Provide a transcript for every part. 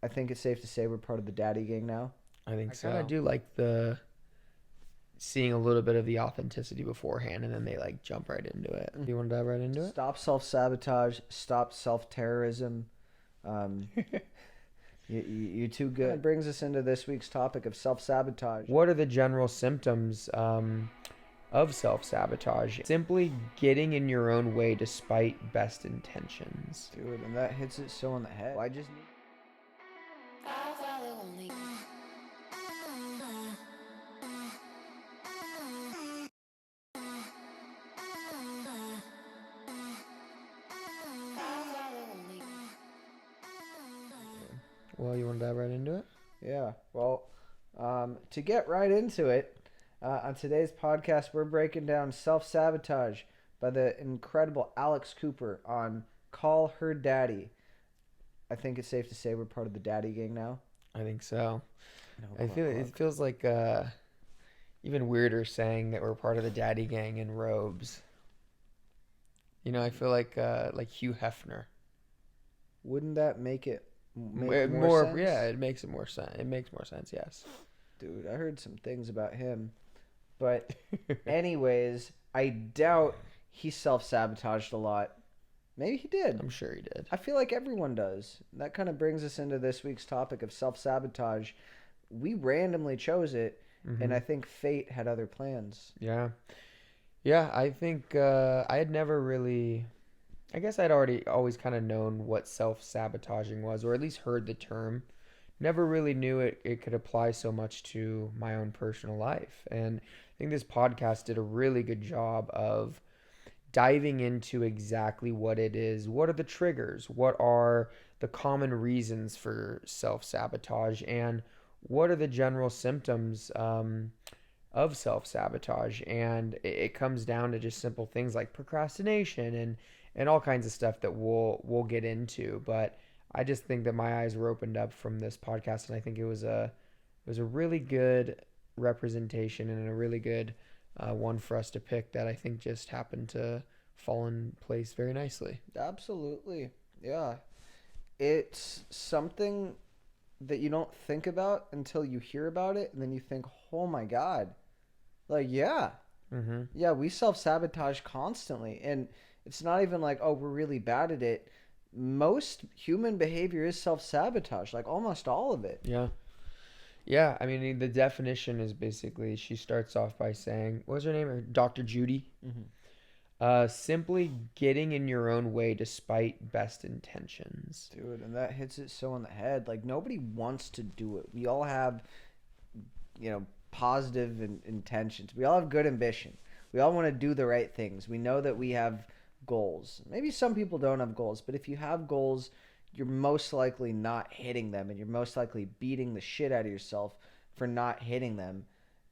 I think it's safe to say we're part of the daddy gang now. I think so. I kind of do like the seeing a little bit of the authenticity beforehand, and then they like jump right into it. Do you want to dive right into it? Stop self-sabotage. Stop self-terrorism. Um, you too good. That brings us into this week's topic of self-sabotage. What are the general symptoms of self-sabotage? Simply getting in your own way despite best intentions. Dude, and that hits it so on the head. I just need... Well, you want to dive right into it? Yeah, well, to get right into it, on today's podcast, we're breaking down Self-Sabotage by the incredible Alex Cooper on Call Her Daddy. I think it's safe to say we're part of the daddy gang now. I think so. No, I feel it feels like even weirder saying that we're part of the daddy gang in robes. You know, I feel like Hugh Hefner. Wouldn't that make it make more sense? Yeah, it makes it more sense. It makes more sense, yes. Dude, I heard some things about him. But anyways, I doubt he self-sabotaged a lot. Maybe he did. I'm sure he did. I feel like everyone does. That kind of brings us into this week's topic of self-sabotage. We randomly chose it, and I think fate had other plans. Yeah. Yeah, I think I had never really... I guess I'd always kind of known what self-sabotaging was, or at least heard the term. Never really knew it could apply so much to my own personal life. And I think this podcast did a really good job of diving into exactly what it is. What are the triggers? What are the common reasons for self-sabotage? And what are the general symptoms of self-sabotage? And it comes down to just simple things like procrastination and all kinds of stuff that we'll get into. But I just think that my eyes were opened up from this podcast, and I think it was a really good representation and a really good one for us to pick that I think just happened to fall in place very nicely. Absolutely. Yeah. It's something that you don't think about until you hear about it, and then you think, oh my God. Like, yeah. Yeah, we self-sabotage constantly. And it's not even like, oh, we're really bad at it. Most human behavior is self-sabotage, like almost all of it. Yeah. Yeah, I mean, the definition is basically, she starts off by saying, what's her name? Dr. Judy. Simply getting in your own way despite best intentions. Dude, and that hits it so on the head. Like, nobody wants to do it. We all have, positive intentions. We all have good ambition. We all want to do the right things. We know that we have goals. Maybe some people don't have goals, but if you have goals, you're most likely not hitting them, and you're most likely beating the shit out of yourself for not hitting them.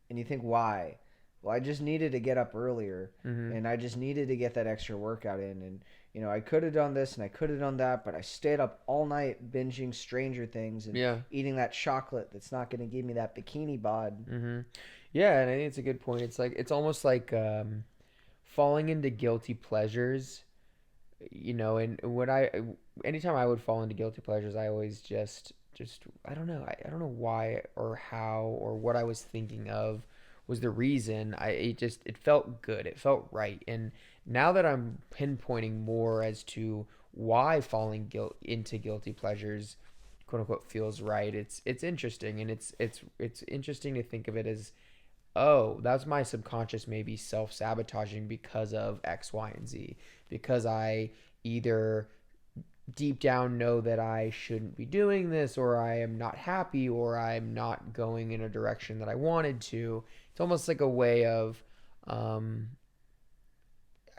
And you think, why? Well, I just needed to get up earlier, and I just needed to get that extra workout in. And, I could have done this and I could have done that, but I stayed up all night binging Stranger Things and eating that chocolate that's not going to give me that bikini bod. Yeah, and I think it's a good point. It's almost like falling into guilty pleasures, and anytime I would fall into guilty pleasures, I always just I don't know. I don't know why or how or what I was thinking of was the reason. It felt good. It felt right. And now that I'm pinpointing more as to why falling into guilty pleasures, quote unquote, feels right, it's interesting, and it's interesting to think of it as, oh, that's my subconscious maybe self-sabotaging because of X, Y, and Z. Because I either deep down know that I shouldn't be doing this, or I am not happy, or I'm not going in a direction that I wanted to. It's almost like a way of,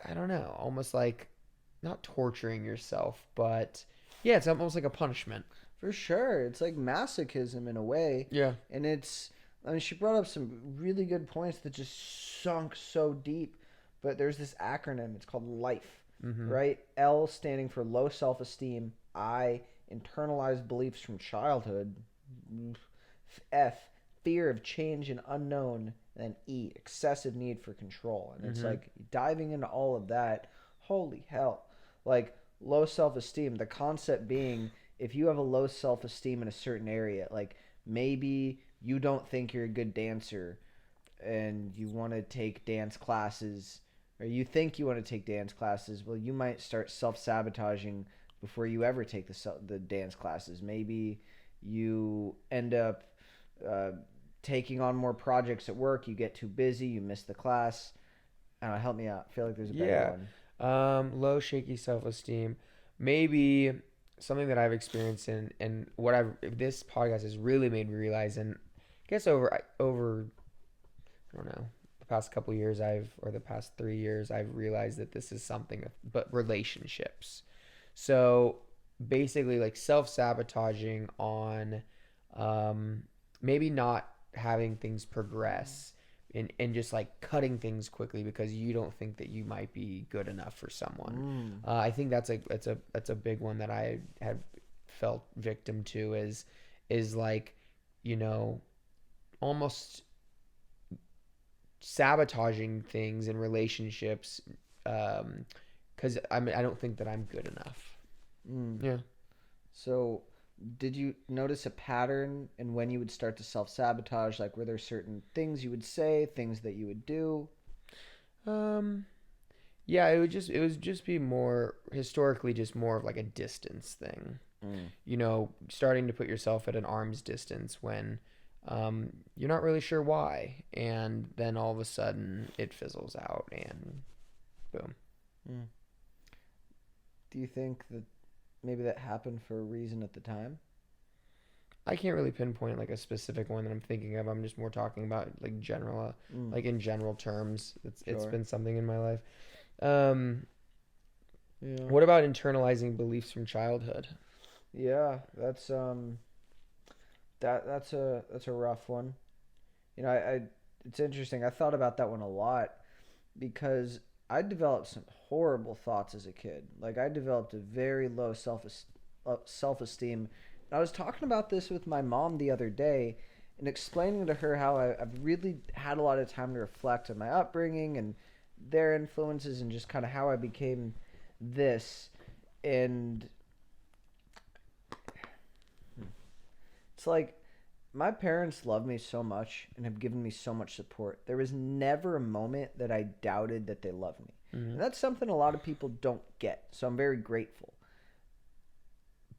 I don't know, almost like not torturing yourself, but yeah, it's almost like a punishment. For sure. It's like masochism in a way. Yeah. And she brought up some really good points that just sunk so deep. But there's this acronym. It's called LIFE, right? L standing for low self-esteem. I, internalized beliefs from childhood. F, fear of change and unknown. And then E, excessive need for control. And it's like diving into all of that. Holy hell. Like, low self-esteem, the concept being if you have a low self-esteem in a certain area, like maybe you don't think you're a good dancer and you want to take dance classes, or you think you want to take dance classes, well, you might start self-sabotaging before you ever take the dance classes. Maybe you end up uh, taking on more projects at work. You get too busy. You miss the class. I don't know, help me out. I feel like there's a better Yeah. one. Low, shaky self-esteem. Maybe something that I've experienced and what this podcast has really made me realize, and I guess over I don't know, the past couple years or the past 3 years, I've realized that this is something, but relationships. So basically, like self-sabotaging on um, maybe not having things progress and just like cutting things quickly because you don't think that you might be good enough for someone. Mm. I think that's a big one that I have felt victim to is like, you know, almost sabotaging things in relationships because I don't think that I'm good enough. Mm. Yeah. So, did you notice a pattern in when you would start to self sabotage? Like, were there certain things you would say, things that you would do? Um. Yeah. It would just be more historically, just more of like a distance thing. Mm. Starting to put yourself at an arm's distance when you're not really sure why, and then all of a sudden it fizzles out, and boom. Mm. Do you think that maybe that happened for a reason at the time? I can't really pinpoint like a specific one that I'm thinking of. I'm just more talking about like Mm. like in general terms. It's Sure. been something in my life. Um, Yeah. what about internalizing beliefs from childhood? Yeah, that's a rough one. I it's interesting. I thought about that one a lot because I developed some horrible thoughts as a kid. Like I developed a very low self esteem. And I was talking about this with my mom the other day and explaining to her how I've really had a lot of time to reflect on my upbringing and their influences and just kind of how I became this. And it's like my parents love me so much and have given me so much support. There was never a moment that I doubted that they love me. Mm-hmm. And that's something a lot of people don't get. So I'm very grateful.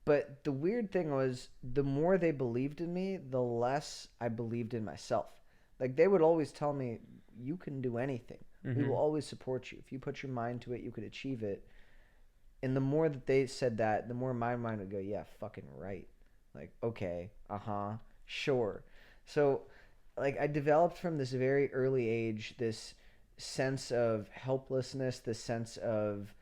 But the weird thing was, the more they believed in me, the less I believed in myself. Like they would always tell me, you can do anything. We Mm-hmm. will always support you. If you put your mind to it, you could achieve it. And the more that they said that, the more my mind would go, yeah, fucking right. Like, okay, sure. So, like, I developed from this very early age this sense of helplessness, this sense of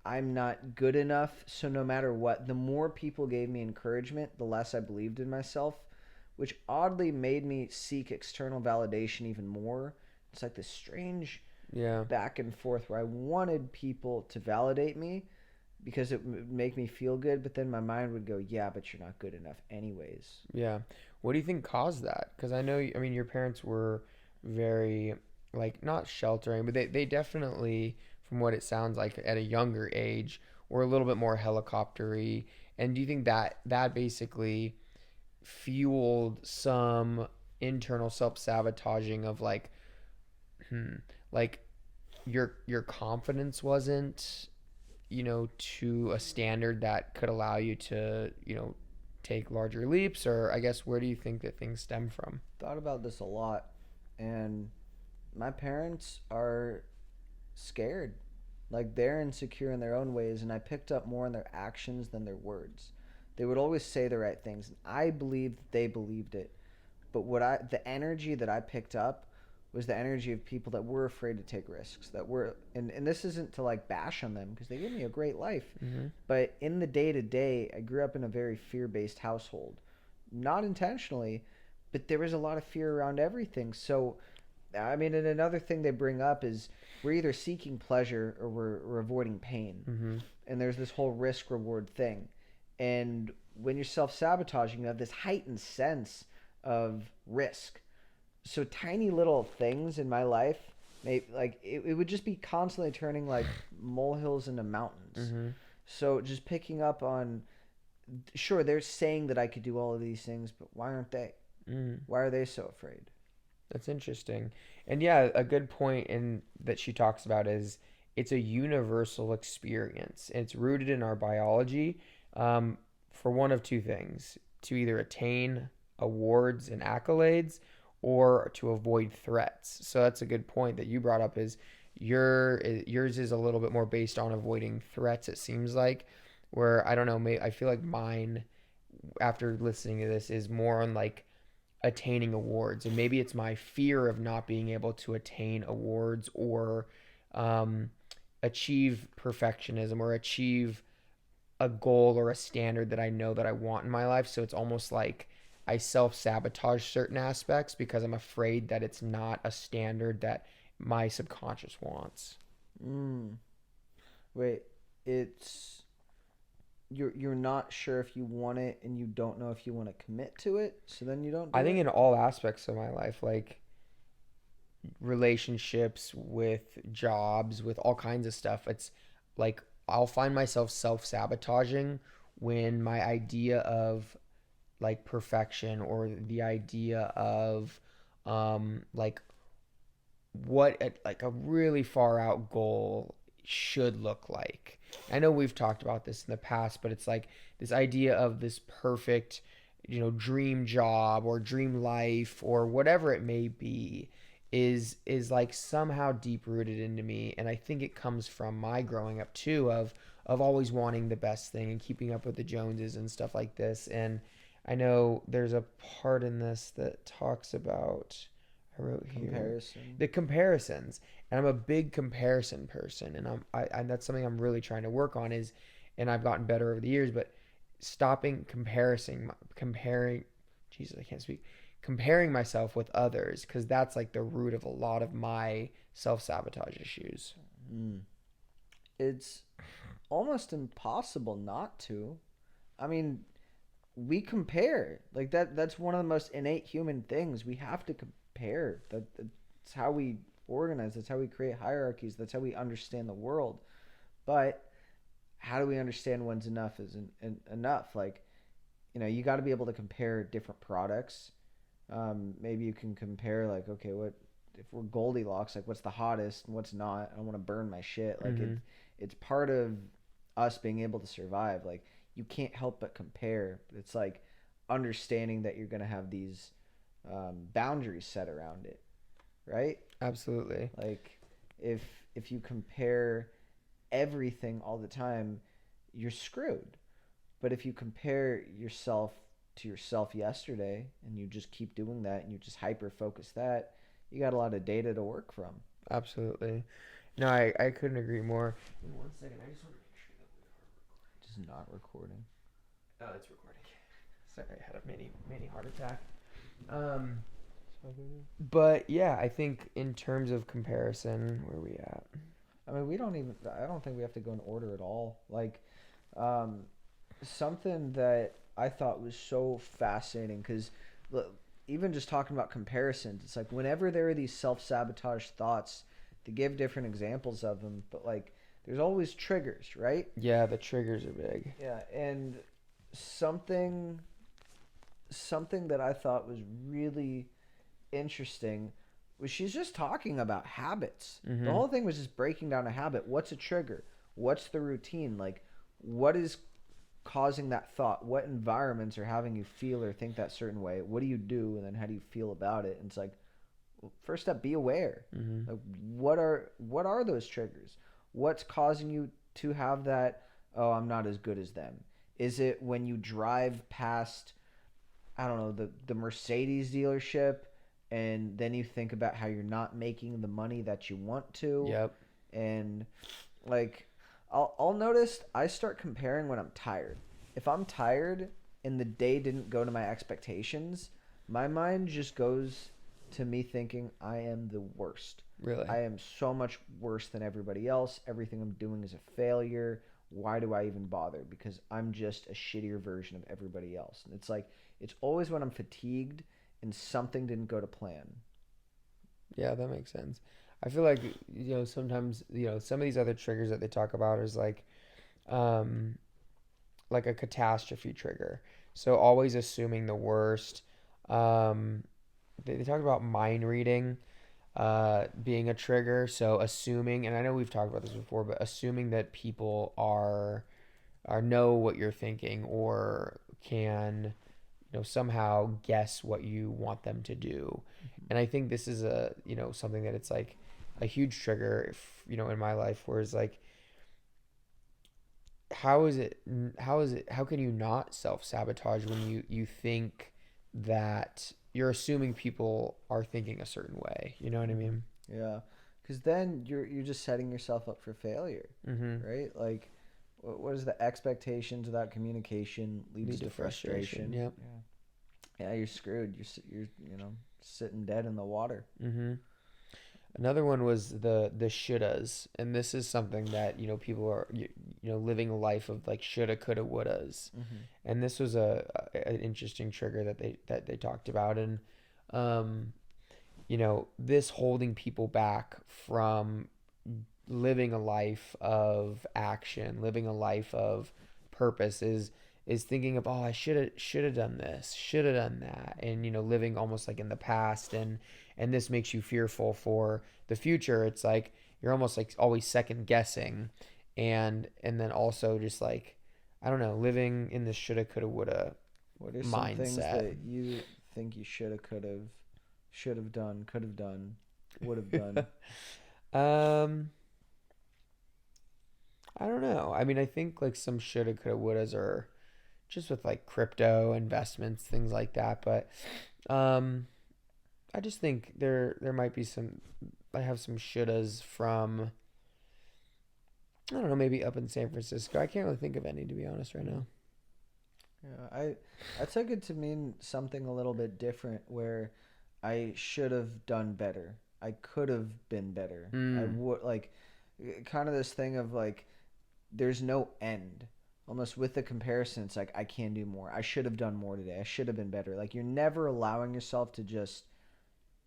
I'm not good enough. So, no matter what, the more people gave me encouragement, the less I believed in myself, which oddly made me seek external validation even more. It's like this strange Yeah. back and forth where I wanted people to validate me because it would make me feel good, but then my mind would go, yeah, but you're not good enough anyways. Yeah. What do you think caused that? Because I know, I mean, your parents were very, like, not sheltering, but they definitely, from what it sounds like, at a younger age, were a little bit more helicoptery. And do you think that basically fueled some internal self-sabotaging of hmm, like your confidence wasn't, to a standard that could allow you to, take larger leaps, or I guess where do you think that things stem from? Thought about this a lot, and my parents are scared. Like they're insecure in their own ways, and I picked up more in their actions than their words. They would always say the right things, and I believed they believed it. But the energy that I picked up was the energy of people that were afraid to take risks, that were, and this isn't to like bash on them because they gave me a great life. Mm-hmm. But in the day to day, I grew up in a very fear based household. Not intentionally, but there was a lot of fear around everything. So, I mean, and another thing they bring up is we're either seeking pleasure or we're avoiding pain. Mm-hmm. And there's this whole risk reward thing. And when you're self sabotaging, you have this heightened sense of risk. So tiny little things in my life, like it would just be constantly turning like molehills into mountains. Mm-hmm. So just picking up on Sure, they're saying that I could do all of these things, but why aren't they? Mm. Why are they so afraid? That's interesting. And yeah, a good point in that she talks about is it's a universal experience. It's rooted in our biology, um, for one of two things: to either attain awards and accolades or to avoid threats. So that's a good point that you brought up is yours is a little bit more based on avoiding threats, it seems like, where I don't know, I feel like mine after listening to this is more on like attaining awards, and maybe it's my fear of not being able to attain awards or um, achieve perfectionism or achieve a goal or a standard that I know that I want in my life. So it's almost like I self-sabotage certain aspects because I'm afraid that it's not a standard that my subconscious wants. Mm. Wait, it's you're not sure if you want it and you don't know if you want to commit to it, so then you don't I do think it? in all aspects of my life, like relationships, with jobs, with all kinds of stuff. It's like I'll find myself self sabotaging when my idea of like perfection or the idea of like like a really far out goal should look like. I know we've talked about this in the past, but it's like this idea of this perfect, dream job or dream life or whatever it may be is like somehow deep rooted into me, and I think it comes from my growing up too of always wanting the best thing and keeping up with the Joneses and stuff like this. And I know there's a part in this that talks about, I wrote here, Comparison. the comparisons, and I'm a big comparison person, and that's something I'm really trying to work on is, and I've gotten better over the years, but stopping comparing, Jesus, I can't speak, comparing myself with others, because that's like the root of a lot of my self-sabotage issues. Mm. It's almost impossible not to. I mean, we compare. Like that's one of the most innate human things. We have to compare. That's how we organize. That's how we create hierarchies. That's how we understand the world. But how do we understand when's enough is enough? Like, you got to be able to compare different products. Maybe you can compare like, okay, what if we're Goldilocks? Like, what's the hottest and what's not? I don't want to burn my shit. Like Mm-hmm. it's part of us being able to survive. Like, you can't help but compare. It's like understanding that you're gonna have these boundaries set around it, right? Absolutely. Like, if if you compare everything all the time, you're screwed. But if you compare yourself to yourself yesterday and you just keep doing that and you just hyper focus that, you got a lot of data to work from. Absolutely. No, I couldn't agree more. In 1 second, I just want to make sure that Just not recording. oh, it's recording. Sorry, I had a mini heart attack. Um, but yeah, I think in terms of comparison, where are we at? I mean, we don't even. I don't think we have to go in order at all. Like, um, something that I thought was so fascinating because even just talking about comparisons, it's like whenever there are these self sabotage thoughts, to give different examples of them, but like there's always triggers, right? Yeah, the triggers are big. Yeah, and something something that I thought was really interesting was she's just talking about habits. The Mm-hmm. whole thing was just breaking down a habit. What's a trigger? What's the routine? Like, what is causing that thought? What environments are having you feel or think that certain way? What do you do? And then how do you feel about it? And it's like, well, first step, be aware. Mm-hmm. Like, what are those triggers? What's causing you to have that? Oh, I'm not as good as them. Is it when you drive past, I don't know, the Mercedes dealership, and then you think about how you're not making the money that you want to, Yep. and like I'll notice I start comparing when I'm tired. If I'm tired and the day didn't go to my expectations, my mind just goes to me thinking I am the worst. Really. I am so much worse than everybody else. Everything I'm doing is a failure. Why do I even bother? Because I'm just a shittier version of everybody else. And it's like it's always when I'm fatigued and something didn't go to plan. Yeah, that makes sense. I feel like sometimes some of these other triggers that they talk about is like um like a catastrophe trigger. So always assuming the worst. Um, they talk about mind reading being a trigger. So assuming, and I know we've talked about this before, but assuming that people are know what you're thinking or can somehow guess what you want them to do. And I think this is a something that it's like a huge trigger if in my life, where it's like how can you not self-sabotage when you think that you're assuming people are thinking a certain way, you know what I Hmm. mean? Yeah, because then you're just setting yourself up for failure, Mm-hmm. right? Like, what is the expectations without communication leads Lead to to frustration. frustration. Yep. Yeah, you're screwed. You're sitting dead in the water. Mm-hmm. Another one was the shouldas, and this is something that people are living a life of like shoulda, coulda, wouldas, Hmm. and this was an interesting trigger that they talked about, and um, this holding people back from living a life of action, living a life of purpose is thinking of, oh, I should have done this, should have done that, and living almost like in the past, and this makes you fearful for the future. It's like you're almost like always second guessing, and then also just like I don't know, living in this shoulda coulda woulda What are some things mindset. that you think you should have done, could have done, would have done? um I don't know. I mean, I think like some shoulda coulda wouldas are just with like crypto investments, things like that. But um, I just think there might be some. I have some shouldas from I don't know, maybe up in San Francisco. I can't really think of any to be honest right Mm. now. Yeah, I took it to mean something a little bit different where I should have done better. I could have been better. I Mm. would like kind of this thing of like there's no end. Almost with the comparison, it's like I can do more. I should have done more today. I should have been better. Like you're never allowing yourself to just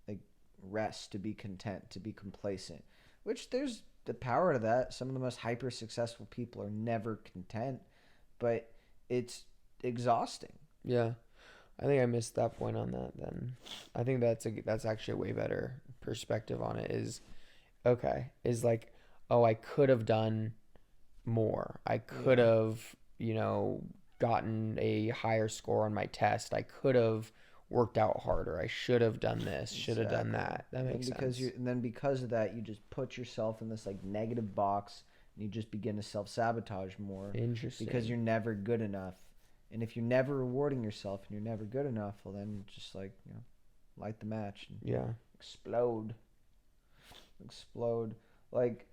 like rest, to be content, to be complacent. Which there's the power to that. Some of the most hyper successful people are never content, but it's exhausting. Yeah, I think I missed that point on that. Then I think that's actually a way better perspective on it. Is okay. Is like, oh, I could have done more. I could Yeah, have, gotten a higher score on my test. I could have worked out harder. I should have done this, should have done exactly. that. That makes sense. And then because of that, you just put yourself in this like negative box, and you just begin to self sabotage more because Interesting. you're never good enough. And if you're never rewarding yourself and you're never good enough, well then just like light the match and Yeah. explode, explode. Like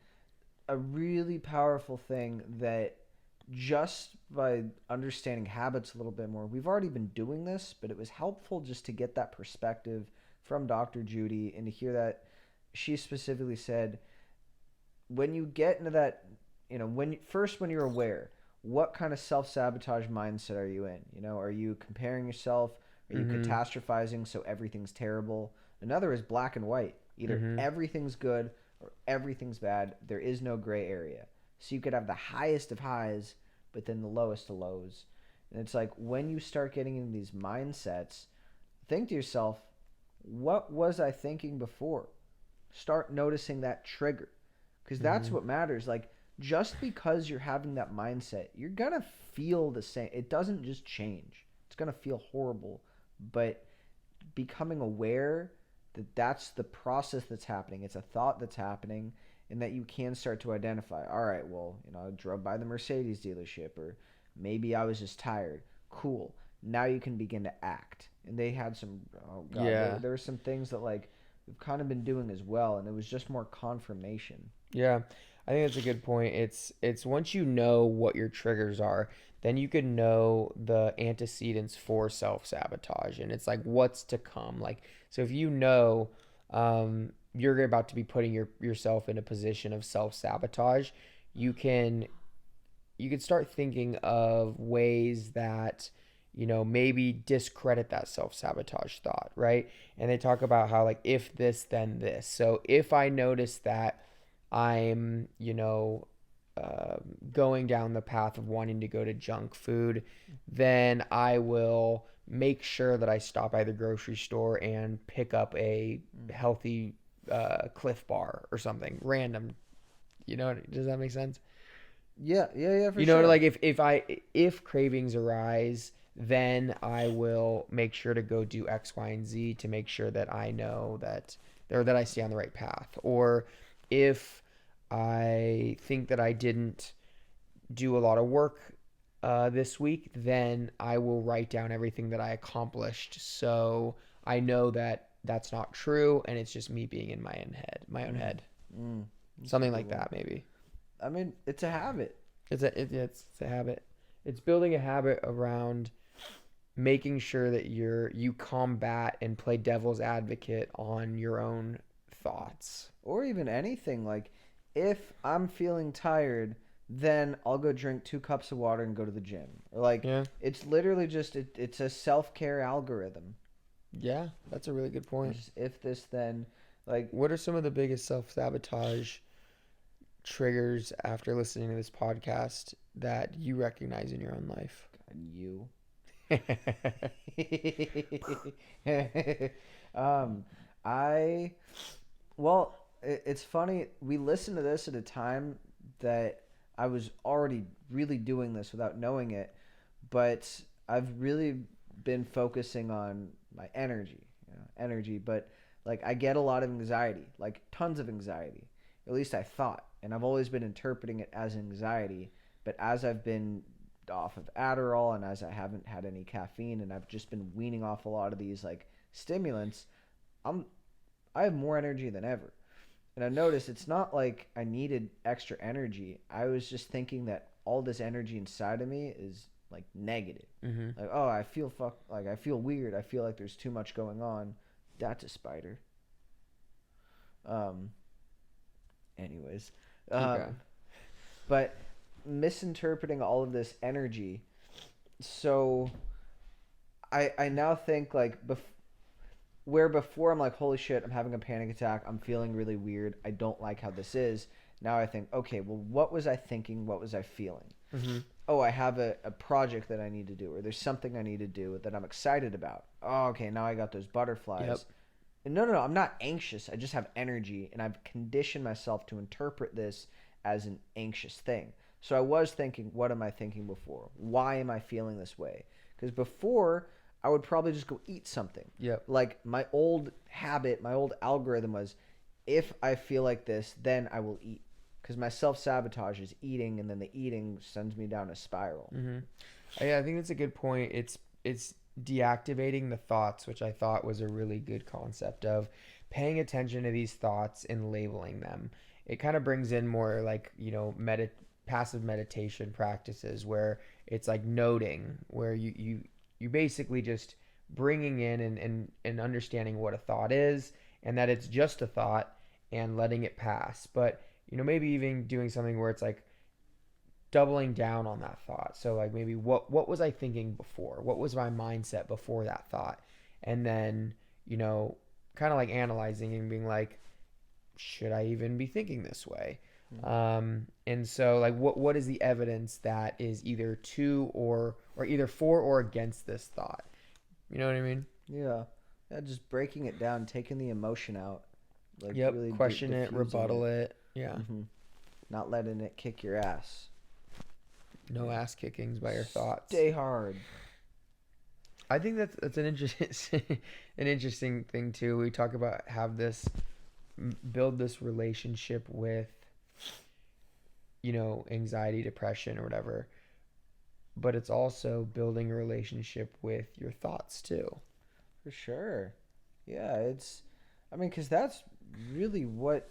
a really powerful thing that just by understanding habits a little bit more, we've already been doing this, but it was helpful just to get that perspective from Dr. Judy and to hear that she specifically said when you get into that, when you're aware, what kind of self sabotage mindset are you in? Are you comparing yourself? Are you Mhm. catastrophizing so everything's terrible? Another is black and white. Either Mhm. everything's good or everything's bad. There is no gray area. So you could have the highest of highs, but then the lowest of lows. And it's like when you start getting into these mindsets, think to yourself, what was I thinking before? Start noticing that trigger because that's Mhm. what matters. Like just because you're having that mindset, you're gonna feel the same. It doesn't just change. It's gonna feel horrible, but becoming aware that that's the process that's happening. It's a thought that's happening, and that you can start to identify. All right, well, I drove by the Mercedes dealership, or maybe I was just tired. Cool. Now you can begin to act. And they had some. Oh God, Yeah. there were some things that like we've kind of been doing as well, and it was just more confirmation. Yeah. I think that's a good point. It's once you know what your triggers are, then you can know the antecedents for self-sabotage, and it's like what's to come. Like so if you're about to be putting yourself in a position of self-sabotage, you can you could start thinking of ways that maybe discredit that self-sabotage thought, right? And they talk about how like if this then this. So if I notice that I'm going down the path of wanting to go to junk food, then I will make sure that I stop at the grocery store and pick up a Mm. healthy Cliff Bar or something random. You know, does that make sense? Yeah, yeah, yeah, for You know, sure. like if cravings arise, then I will make sure to go do X, Y, and Z to make sure that I know that or that I stay on the right path. Or if I think that I didn't do a lot of work this week, then I will write down everything that I accomplished, so I know that that's not true, and it's just me being in my own Mm. head, Mm. That's a something good like one. that maybe. I mean, it's a habit. It's a habit. It's building a habit around making sure that you combat and play devil's advocate on your own thoughts. Or even anything. Like, if I'm feeling tired, then I'll go drink 2 cups of water and go to the gym. Or, like, Yeah. it's literally just, it's a self care algorithm. Yeah, that's a really good point. It's just if this, then. Like, What are some of the biggest self-sabotage triggers after listening to this podcast that you recognize in your own life? God, you. um, I well, it's funny. We listened to this at a time that I was already really doing this without knowing it, but I've really been focusing on my energy, energy. But like, I get a lot of anxiety, like tons of anxiety. At least I thought, and I've always been interpreting it as anxiety. But as I've been off of Adderall and as I haven't had any caffeine and I've just been weaning off a lot of these like stimulants, I'm I have more energy than ever. And I noticed it's not like I needed extra energy. I was just thinking that all this energy inside of me is like negative. Mm-hmm. Like, oh, I feel weird. I feel like there's too much going on. That's a spider. Um anyways. Keep going. But misinterpreting all of this energy, so I now think like where before I'm like, holy shit, I'm having a panic attack, I'm feeling really weird, I don't like how this is. Now I think, okay, well, what was I thinking, what was I feeling? Mm-hmm. Oh, I have a project that I need to do, or there's something I need to do that I'm excited about. Oh, okay, now I got those butterflies. Yep. And no, I'm not anxious, I just have energy, and I've conditioned myself to interpret this as an anxious thing. So I was thinking, what am I thinking before? Why am I feeling this way? Because before, I would probably just go eat something. Yep. Like my old habit, my old algorithm was, if I feel like this, then I will eat. Because my self sabotage is eating, and then the eating sends me down a spiral. Mm-hmm. Yeah, I think that's a good point. It's deactivating the thoughts, which I thought was a really good concept of paying attention to these thoughts and labeling them. It kind of brings in more like, passive meditation practices where it's like noting, where you basically just bringing in and understanding what a thought is and that it's just a thought and letting it pass. But, maybe even doing something where it's like doubling down on that thought. So like maybe what was I thinking before? What was my mindset before that thought? And then, kind of like analyzing and being like, should I even be thinking this way? And so like what is the evidence that is either to or either for or against this thought? You know what I mean? Yeah. Yeah, just breaking it down, taking the emotion out. Like Yep. really Question it, diffusing rebuttal it. it. Yeah. Mm-hmm. Not letting it kick your ass. No ass kickings by your thoughts. Stay hard. I think that's an interesting an interesting thing too. We talk about build this relationship with anxiety, depression, or whatever. But it's also building a relationship with your thoughts too. For sure. Yeah, I mean, because that's really what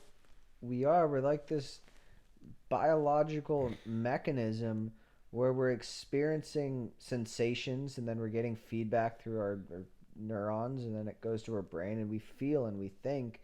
we are. We're like this biological mechanism where we're experiencing sensations and then we're getting feedback through our neurons and then it goes to our brain and we feel and we think.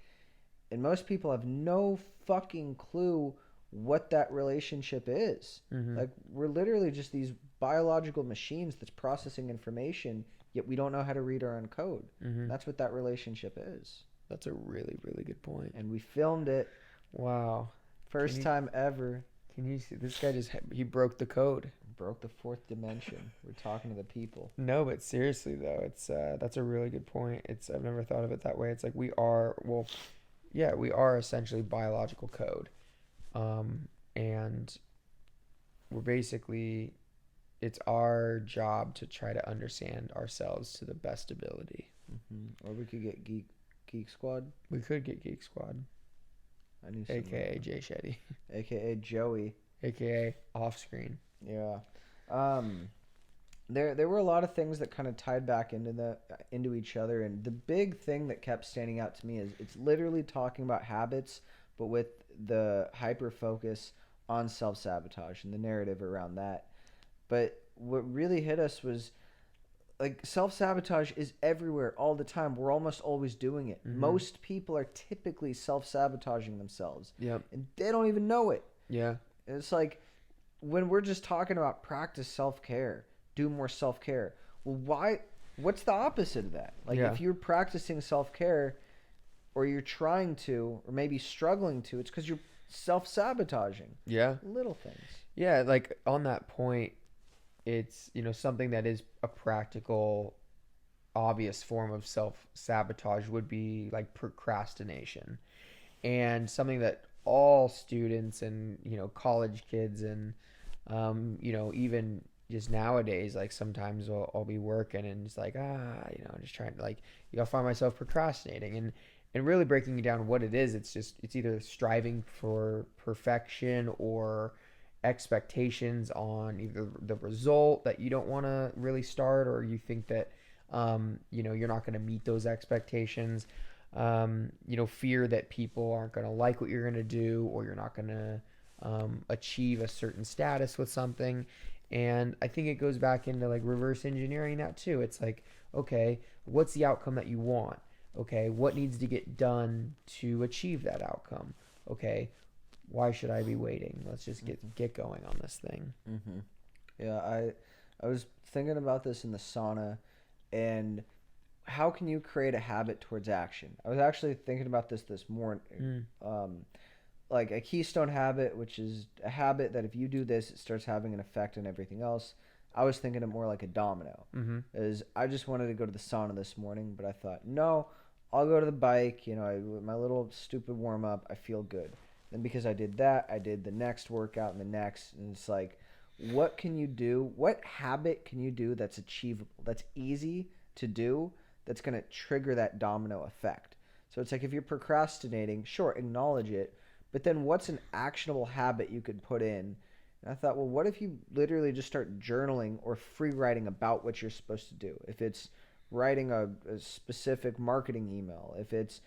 And most people have no fucking clue what that relationship is. Mm-hmm. Like, we're literally just these biological machines that's processing information, yet we don't know how to read our own code. Mm-hmm. That's what that relationship is. That's a really, really good point. And we filmed it. Wow. First time ever. Can you see this guy he broke the code. Broke the fourth dimension. We're talking to the people. No, but seriously though, it's that's a really good point. It's I've never thought of it that way. It's like we are well, yeah, we are essentially biological code. And we're basically it's our job to try to understand ourselves to the best ability. Or we could get Geek Squad. We could get Geek Squad, I knew aka Jay Shetty, aka Joey, aka Off Screen. Yeah. There were a lot of things that kind of tied back into each other, and the big thing that kept standing out to me is it's literally talking about habits, but with the hyper focus on self-sabotage and the narrative around that. But what really hit us was like self-sabotage is everywhere all the time. We're almost always doing it. Mm-hmm. Most people are typically self-sabotaging themselves. Yep. And they don't even know it. Yeah. And it's like when we're just talking about practice self-care, do more self-care. Well, what's the opposite of that? Like if you're practicing self-care or you're trying to or maybe struggling to, it's because you're self-sabotaging. Yeah. Little things. Yeah, like on that point, it's, something that is a practical, obvious form of self-sabotage would be like procrastination. And something that all students and, college kids and, even just nowadays, like sometimes I'll be working and it's like, just trying to like, I'll find myself procrastinating and really breaking down what it is. It's either striving for perfection or expectations on either the result that you don't want to really start or you think that you're not going to meet those expectations, fear that people aren't going to like what you're going to do or you're not going to achieve a certain status with something. And I think it goes back into like reverse engineering that too. It's like, okay, what's the outcome that you want? Okay, what needs to get done to achieve that outcome? Okay, why should I be waiting? Let's just get going on this thing. Mm-hmm. Yeah, I was thinking about this in the sauna, and how can you create a habit towards action? I was actually thinking about this morning. Like a keystone habit, which is a habit that if you do this, it starts having an effect on everything else. I was thinking it more like a domino. Is I just wanted to go to the sauna this morning, but I thought, no, I'll go to the bike. My little stupid warm up. I feel good. Then because I did that, I did the next workout and the next, and it's like, what can you do? What habit can you do that's achievable, that's easy to do, that's going to trigger that domino effect? So it's like if you're procrastinating, sure, acknowledge it, but then what's an actionable habit you could put in? And I thought, well, what if you literally just start journaling or free writing about what you're supposed to do? If it's writing a specific marketing email, if it's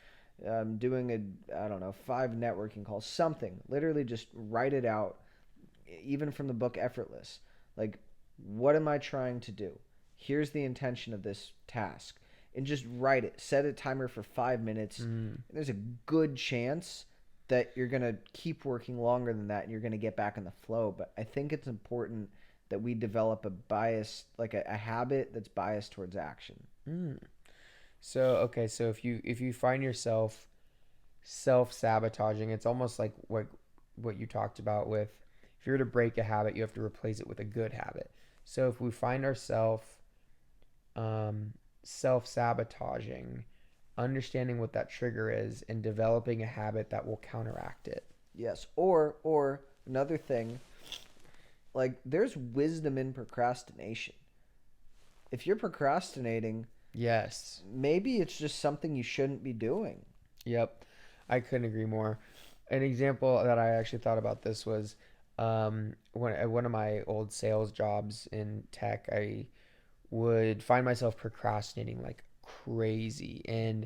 doing 5 networking calls, something. Literally just write it out, even from the book Effortless. Like, what am I trying to do? Here's the intention of this task. And just write it. Set a timer for 5 minutes. And there's a good chance that you're going to keep working longer than that and you're going to get back in the flow. But I think it's important that we develop a bias, like a habit that's biased towards action. So if you find yourself self-sabotaging, it's almost like what you talked about with if you're to break a habit, you have to replace it with a good habit. So if we find ourselves self-sabotaging, understanding what that trigger is and developing a habit that will counteract it. Yes, or another thing, like there's wisdom in procrastination. If you're procrastinating, yes, maybe it's just something you shouldn't be doing. Yep, I couldn't agree more. An example that I actually thought about this was when at one of my old sales jobs in tech, I would find myself procrastinating like crazy and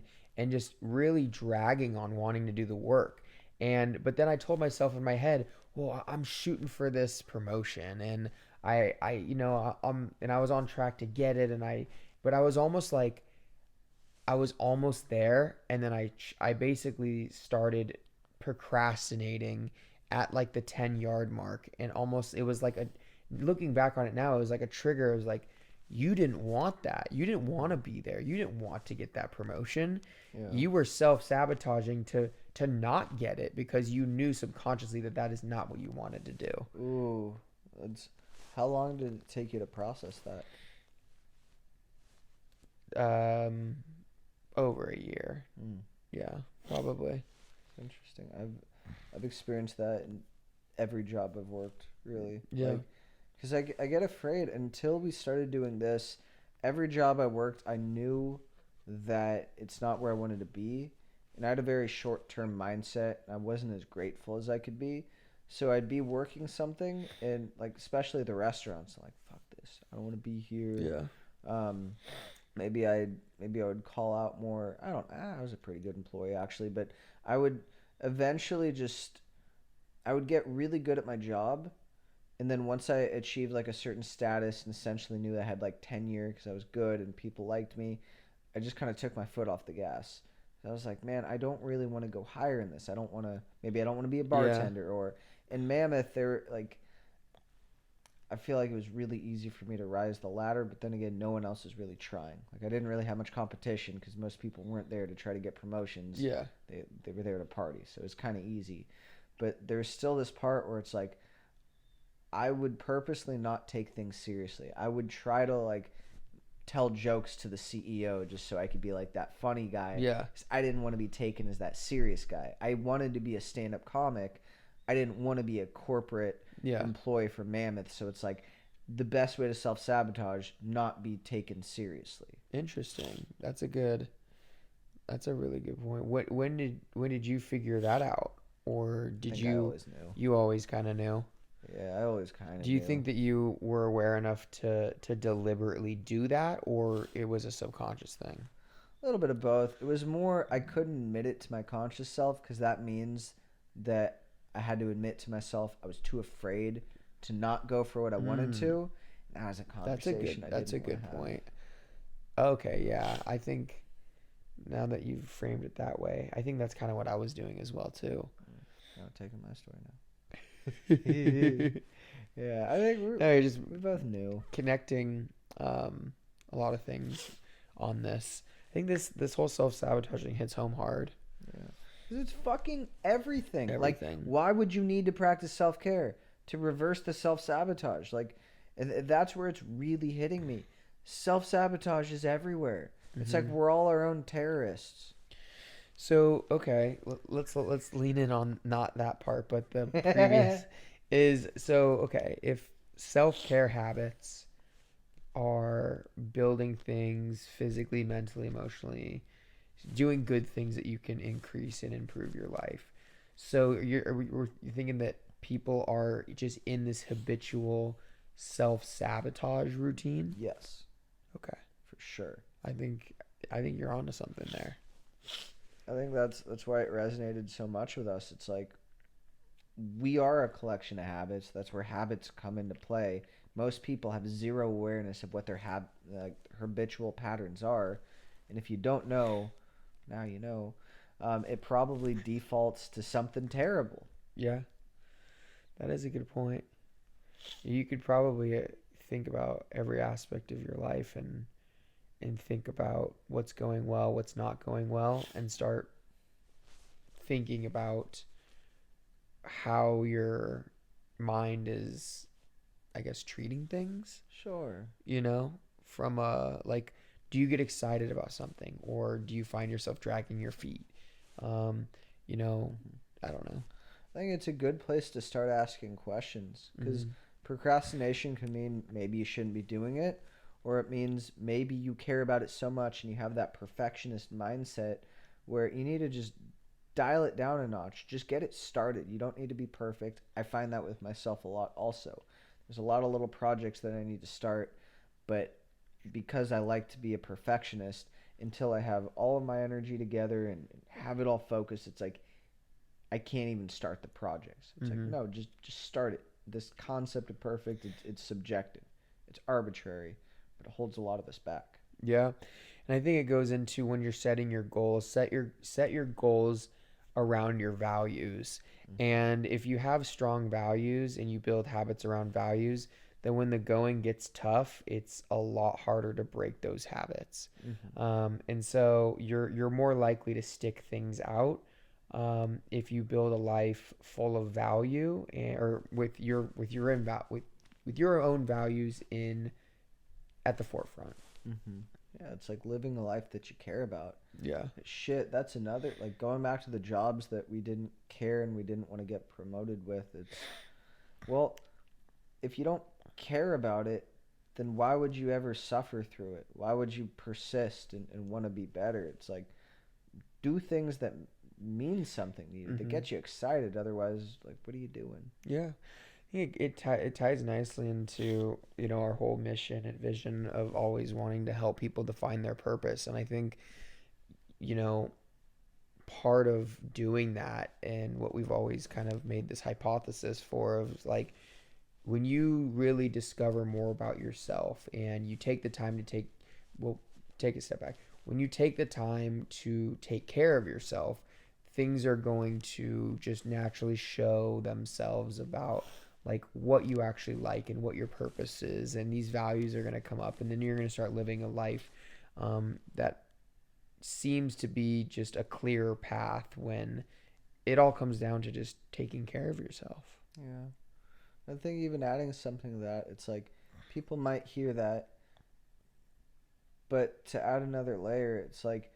just really dragging on wanting to do the work. But then I told myself in my head, well, I'm shooting for this promotion and and I was on track to get it but I was almost like I was almost there, and then I basically started procrastinating at like the 10-yard mark, and almost it was like looking back on it now, it was like a trigger. It was like, you didn't want that. You didn't want to be there. You didn't want to get that promotion. Yeah. You were self-sabotaging to not get it because you knew subconsciously that that is not what you wanted to do. Ooh, that's. How long did it take you to process that? Um, Over a year. Mm, Yeah, probably. interesting. I've experienced that in every job I've worked. Really, Yeah. like, because I get afraid until we started doing this. Every job I worked, I knew that it's not where I wanted to be, and I had a very short term mindset. And I wasn't as grateful as I could be. So I'd be working something, and like especially the restaurants, I'm like fuck this, I don't want to be here. Yeah. Um, maybe I would call out more. I don't. I was a pretty good employee actually, but I would eventually just I would get really good at my job, and then once I achieved like a certain status and essentially knew I had like tenure because I was good and people liked me, I just kind of took my foot off the gas. I was like, man, I don't really want to go higher in this. I don't want to. Maybe I don't want to be a Yeah. bartender or in Mammoth. They're like I feel like it was really easy for me to rise the ladder, but then again, no one else is really trying. Like I didn't really have much competition because most people weren't there to try to get promotions. Yeah. They were there to party, so it was kind of easy. But there's still this part where it's like I would purposely not take things seriously. I would try to like tell jokes to the CEO just so I could be like that funny guy. Yeah. 'Cause I didn't want to be taken as that serious guy. I wanted to be a stand-up comic. I didn't want to be a corporate Yeah. employee for Mammoth. So it's like the best way to self-sabotage, not be taken seriously. Interesting. That's a really good point. When did you figure that out? Or I did think I always knew. you always kind of knew? Yeah, I always kind of Do you knew. think that you were aware enough to deliberately do that, or it was a subconscious thing? A little bit of both. It was more I couldn't admit it to my conscious self because that means that I had to admit to myself I was too afraid to not go for what I wanted Mm, to. And that was a conversation I that's a didn't want good to have. point. Okay, yeah. I think now that you've framed it that way, I think that's kind of what I was doing as well too. Now taking my story now. Yeah, I think No, you're just we both knew. connecting a lot of things on this. I think this whole self-sabotaging hits home hard. Yeah. 'Cause it's fucking everything. Like, Everything. why would you need to practice self care? To reverse the self sabotage. Like, that's where it's really hitting me. Self sabotage is everywhere. It's like Hmm. we're all our own terrorists. So, okay, let's lean in on not that part, but the previous is so okay, if self-care habits are building things physically, mentally, emotionally, doing good things that you can increase and improve your life. So you're thinking that people are just in this habitual self-sabotage routine? Yes, Okay. for sure. I think I think you're onto something there. I think that's why it resonated so much with us. It's like we are a collection of habits. That's where habits come into play. Most people have zero awareness of what their like habitual patterns are, and if you don't know, now you know. It probably defaults to something terrible. Yeah, that is a good point. You could probably think about every aspect of your life and think about what's going well, what's not going well, and start thinking about how your mind is, I guess, treating things, Sure. you know, from a like, do you get excited about something or do you find yourself dragging your feet? Um, you know, I don't know. I think it's a good place to start asking questions because Hmm. procrastination can mean maybe you shouldn't be doing it, or it means maybe you care about it so much and you have that perfectionist mindset where you need to just dial it down a notch. Just get it started. You don't need to be perfect. I find that with myself a lot also. There's a lot of little projects that I need to start, but because I like to be a perfectionist, until I have all of my energy together and have it all focused, it's like I can't even start the projects. It's like Hmm. no, just start it. This concept of perfect, it's subjective, it's arbitrary, but it holds a lot of us back. Yeah. And I think it goes into when you're setting your goals, set your goals around your values. Mm-hmm. And if you have strong values and you build habits around values, then when the going gets tough, it's a lot harder to break those habits. Hmm. And so you're more likely to stick things out if you build a life full of value or with your own values in at the forefront. Hmm. Yeah, it's like living a life that you care about. Yeah. Shit, that's another, like, going back to the jobs that we didn't care and we didn't want to get promoted with. It's, well, if you don't care about it, then why would you ever suffer through it? Why would you persist and want to be better? It's like, do things that mean something to you, that Mm-hmm. get you excited. Otherwise, like, what are you doing? Yeah. It ties nicely into, our whole mission and vision of always wanting to help people define their purpose. And I think, you know, part of doing that and what we've always kind of made this hypothesis for of like when you really discover more about yourself and you take the time to well, take a step back. When you take the time to take care of yourself, things are going to just naturally show themselves about like what you actually like and what your purpose is, and these values are going to come up, and then you're going to start living a life that seems to be just a clearer path when it all comes down to just taking care of yourself. Yeah. I think even adding something to that, it's like people might hear that, but to add another layer, it's like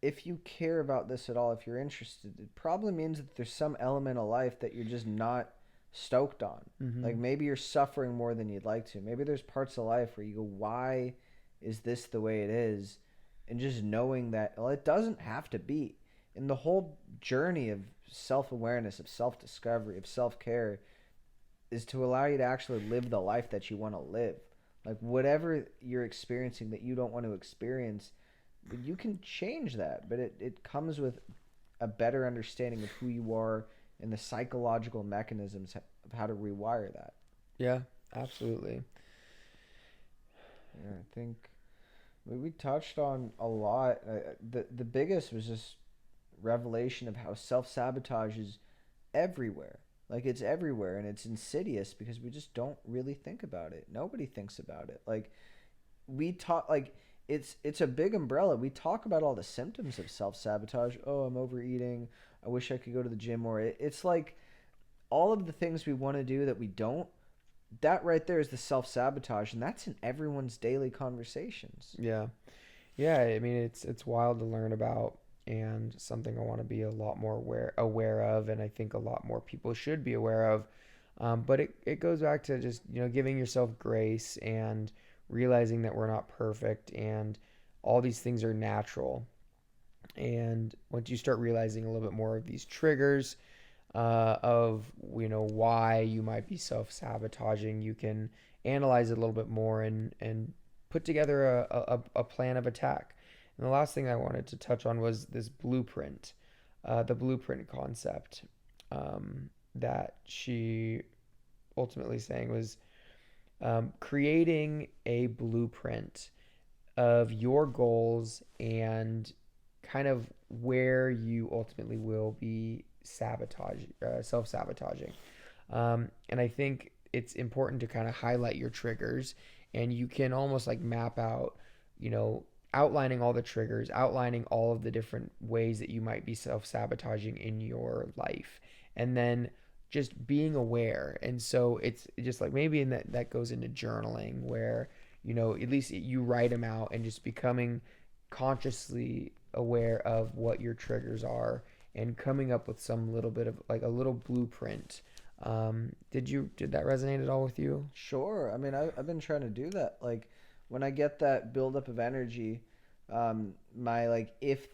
if you care about this at all, if you're interested, it probably means that there's some element of life that you're just not stoked on. Mm-hmm. Like maybe you're suffering more than you'd like to. Maybe there's parts of life where you go, why is this the way it is? And just knowing that, well, it doesn't have to be. And the whole journey of self awareness, of self discovery, of self care is to allow you to actually live the life that you want to live. Like whatever you're experiencing that you don't want to experience, you can change that, but it comes with a better understanding of who you are and the psychological mechanisms of how to rewire that. Yeah, absolutely. Yeah, I think we touched on a lot. The biggest was just revelation of how self sabotage is everywhere. Like it's everywhere and it's insidious because we just don't really think about it. Nobody thinks about it. Like we talk like it's a big umbrella. We talk about all the symptoms of self sabotage. Oh, I'm overeating. I wish I could go to the gym more. It's like all of the things we want to do that we don't. That right there is the self sabotage, and that's in everyone's daily conversations. Yeah. Yeah, I mean it's wild to learn about and something I want to be a lot more aware of, and I think a lot more people should be aware of. But it goes back to just, giving yourself grace and realizing that we're not perfect and all these things are natural. And once you start realizing a little bit more of these triggers, of why you might be self-sabotaging, you can analyze it a little bit more and put together a plan of attack. And the last thing I wanted to touch on was this blueprint, the blueprint concept, that she ultimately saying was creating a blueprint of your goals and kind of where you ultimately will be self-sabotaging. And I think it's important to kind of highlight your triggers, and you can almost like map out, you know, outlining all the triggers, outlining all of the different ways that you might be self-sabotaging in your life, and then just being aware. And so it's just like maybe in that goes into journaling where, at least you write them out and just becoming consciously aware of what your triggers are and coming up with some little bit of like a little blueprint. Did that resonate at all with you? Sure. I mean, I've been trying to do that. Like when I get that buildup of energy, my like if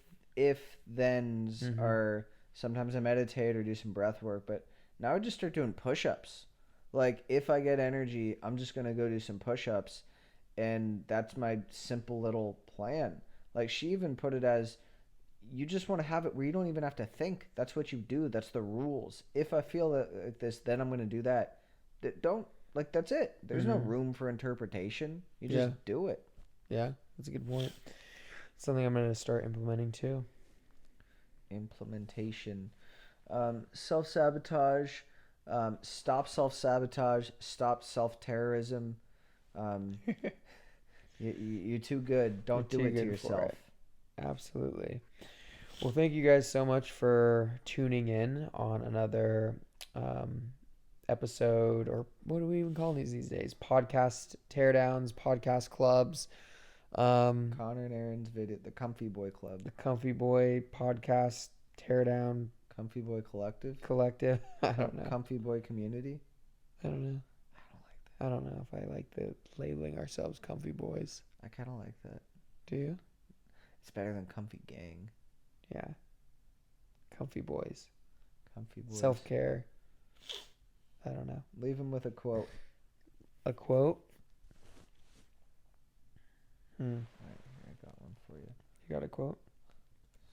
thens Mm-hmm. are sometimes I meditate or do some breath work, but now I just start doing push-ups. Like if I get energy, I'm just gonna go do some push-ups, and that's my simple little plan. Like she even put it as you just want to have it where you don't even have to think. That's what you do. That's the rules. If I feel that like this, then I'm going to do that. Don't like that's it. There's no Mm-hmm. room for interpretation. You just Yeah. do it. Yeah. That's a good point. Something I'm gonna start implementing too. Implementation, self sabotage. Stop self-sabotage. Stop self-terrorism. Um, you're too good. You're Don't do too it to good for yourself. it. Absolutely. Well, thank you guys so much for tuning in on another um, episode, or what do we even call these days? Podcast teardowns, podcast clubs, Connor and Aaron's video, the Comfy Boy Club, the Comfy Boy podcast teardown Comfy Boy Collective, collective. I don't know. Comfy Boy Community. I don't know. I don't like I don't know if I like the labeling ourselves Comfy Boys. that. I kind of like that. Do you? It's better than Comfy Gang. Yeah. Comfy Boys. Comfy Boys. Self care. I don't know. Leave them with a quote. A quote. All right, here I got one for you. You got a quote?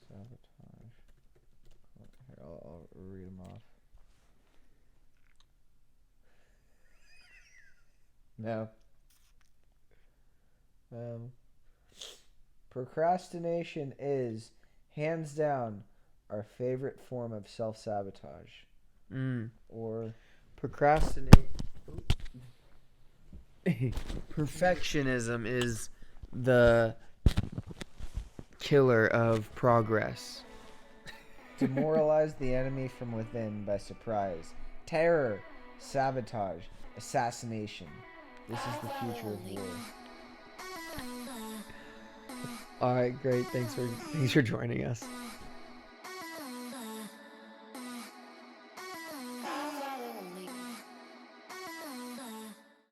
Sabotage. Here, I'll read them off. No. Procrastination is, hands down, our favorite form of self-sabotage. Or Procrastinate. Perfectionism is the killer of progress. demoralize the enemy from within by surprise. Terror, sabotage, assassination. This is the future of war. All right, great. Thanks for joining us.